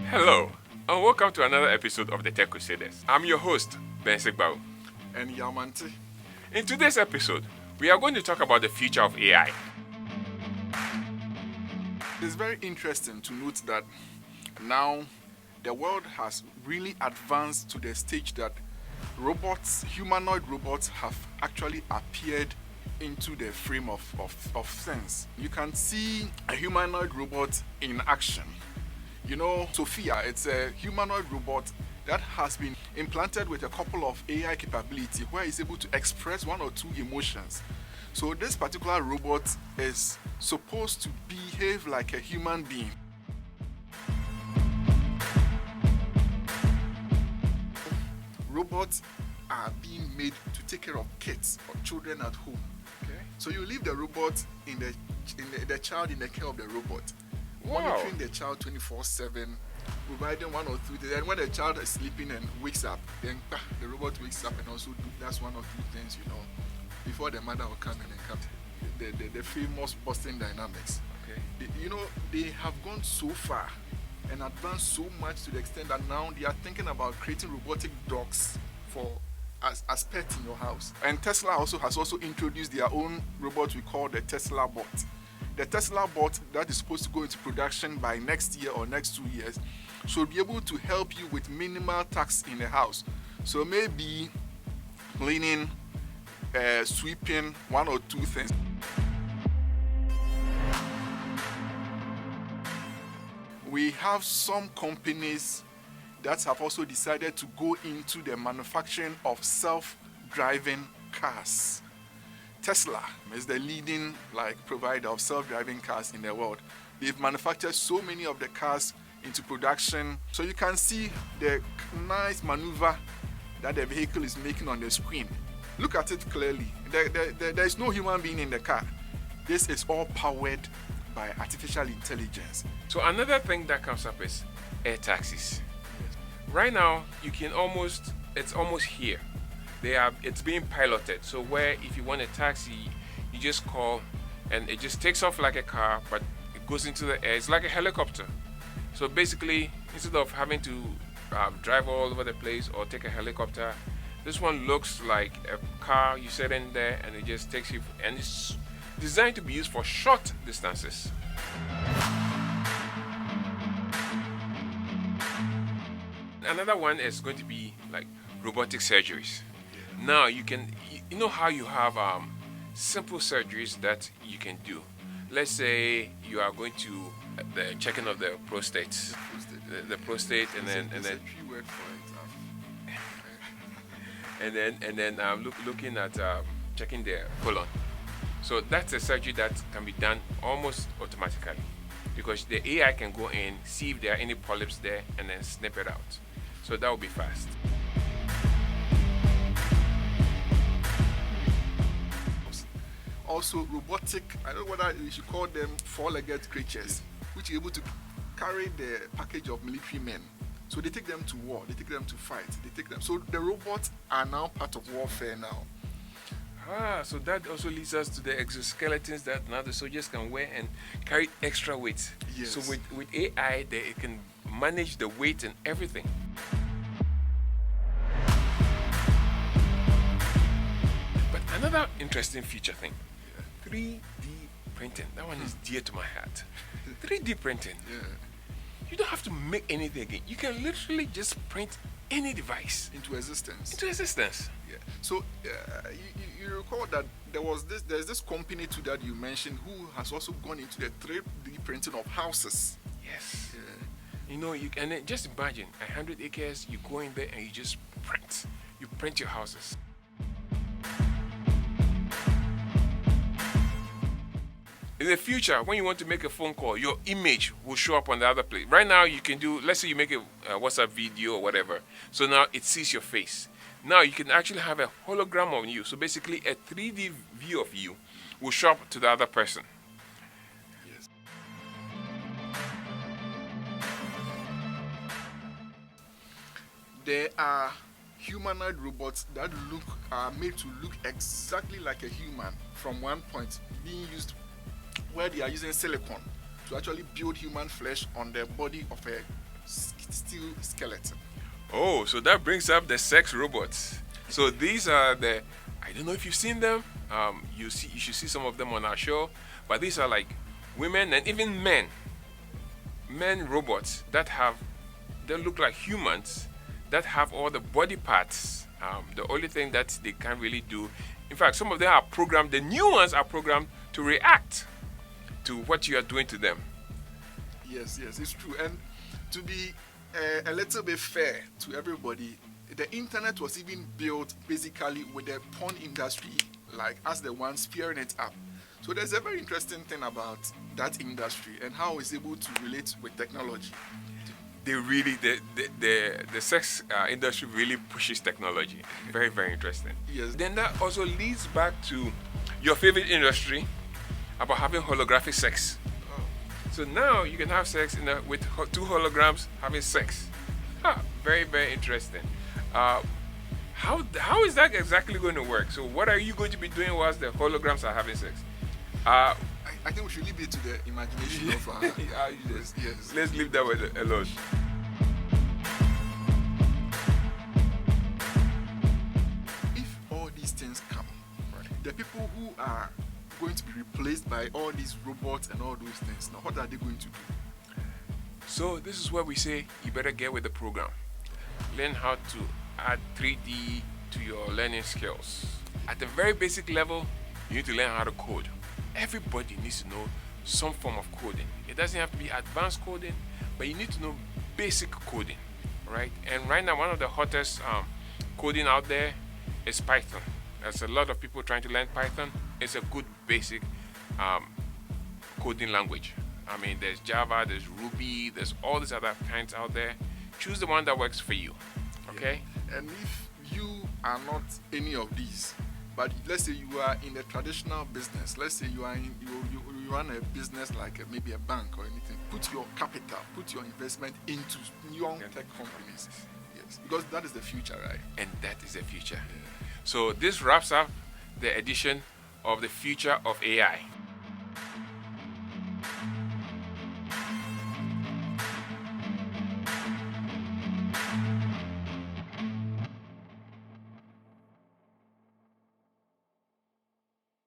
Hello, and welcome to another episode of the Tech Crusaders. I'm your host, Ben Segbao. And Yamanti. In today's episode, we are going to talk about the future of AI. It's very interesting to note that now the world has really advanced to the stage that humanoid robots have actually appeared into the frame of sense. You can see a humanoid robot in action. You know, Sophia, it's a humanoid robot that has been implanted with a couple of AI capability where it's able to express one or two emotions. So this particular robot is supposed to behave like a human being. Robots are being made to take care of kids or children at home. Okay. So you leave the robot in the child in the care of the robot. Wow. Monitoring the child 24/7, providing one or two things. And when the child is sleeping and wakes up, then the robot wakes up and also does one or two things, you know, before the mother will come in and come. The famous Boston Dynamics. Okay. They have gone so far and advanced so much to the extent that now they are thinking about creating robotic dogs as pets in your house. And Tesla has also introduced their own robot we call the Tesla bot. The Tesla bot that is supposed to go into production by next year or next 2 years should be able to help you with minimal tasks in the house. So maybe cleaning, sweeping, one or two things. We have some companies that have also decided to go into the manufacturing of self-driving cars. Tesla is the leading provider of self-driving cars in the world. They've manufactured so many of the cars into production. So you can see the nice maneuver that the vehicle is making on the screen. Look at it clearly. There is no human being in the car. This is all powered by artificial intelligence. So another thing that comes up is air taxis. Right now, it's almost here. It's being piloted. So where if you want a taxi, you just call and it just takes off like a car, but it goes into the air. It's like a helicopter. So basically, instead of having to drive all over the place or take a helicopter, this one looks like a car. You sit in there and it just takes you, and it's designed to be used for short distances. Another one is going to be like robotic surgeries. Now you know how you have simple surgeries that you can do. Let's say you are going to the checking of the prostate, the prostate, and then looking at checking the colon. So that's a surgery that can be done almost automatically because the AI can go in, see if there are any polyps there, and then snip it out. So that will be fast. Also robotic, I don't know whether you should call them four-legged creatures, which are able to carry the package of military men. So they take them to war, they take them to fight, so the robots are now part of warfare now. So that also leads us to the exoskeletons that now the soldiers can wear and carry extra weight. Yes. So with AI, it can manage the weight and everything. But another interesting feature thing, 3D printing. That one is dear to my heart. 3D printing. Yeah. You don't have to make anything again. You can literally just print any device Into existence. Yeah. So you recall that there's this company too that you mentioned who has also gone into the 3D printing of houses. Yes. Yeah. You know, and then just imagine 100 acres. You go in there and you just print. You print your houses. In the future, when you want to make a phone call, your image will show up on the other place. Right now, you can do, let's say you make a WhatsApp video or whatever. So now it sees your face. Now you can actually have a hologram of you. So basically, a 3D view of you will show up to the other person. Yes. There are humanoid robots that are made to look exactly like a human from one point, being used where they are using silicone to actually build human flesh on the body of a steel skeleton. Oh, so that brings up the sex robots. So these are the, I don't know if you've seen them. You should see some of them on our show. But these are like women and even men robots that look like humans, that have all the body parts. The only thing that they can't really do, in fact, some of them are programmed, the new ones are programmed to react to what you are doing to them. Yes, it's true. And to be a little bit fair to everybody, the internet was even built basically with the porn industry like as the one spearing it up. So there's a very interesting thing about that industry and how it's able to relate with technology. They really, the sex industry really pushes technology. Very, very interesting. Yes. Then that also leads back to your favorite industry about having holographic sex. Oh. So now you can have sex with two holograms having sex. Very, very interesting. How is that exactly going to work? So what are you going to be doing whilst the holograms are having sex? I think we should leave it to the imagination of our yes. Yes. Let's leave that one alone. If all these things come, the people who are going to be replaced by all these robots and all those things, now what are they going to do? So this is where we say you better get with the program. Learn how to add 3D to your learning skills. At the very basic level, you need to learn how to code. Everybody needs to know some form of coding. It doesn't have to be advanced coding, but you need to know basic coding, right? And right now, one of the hottest coding out there is Python. There's a lot of people trying to learn Python. It's a good basic coding language. I mean, there's Java, there's Ruby, there's all these other kinds out there. Choose the one that works for you, okay? Yeah. And if you are not any of these, but let's say you are in the traditional business, let's say you are in, you run a business like maybe a bank or anything, put your capital, put your investment into young tech companies. Yes, because that is the future, right? And that is the future. Yeah. So this wraps up the edition of the future of AI.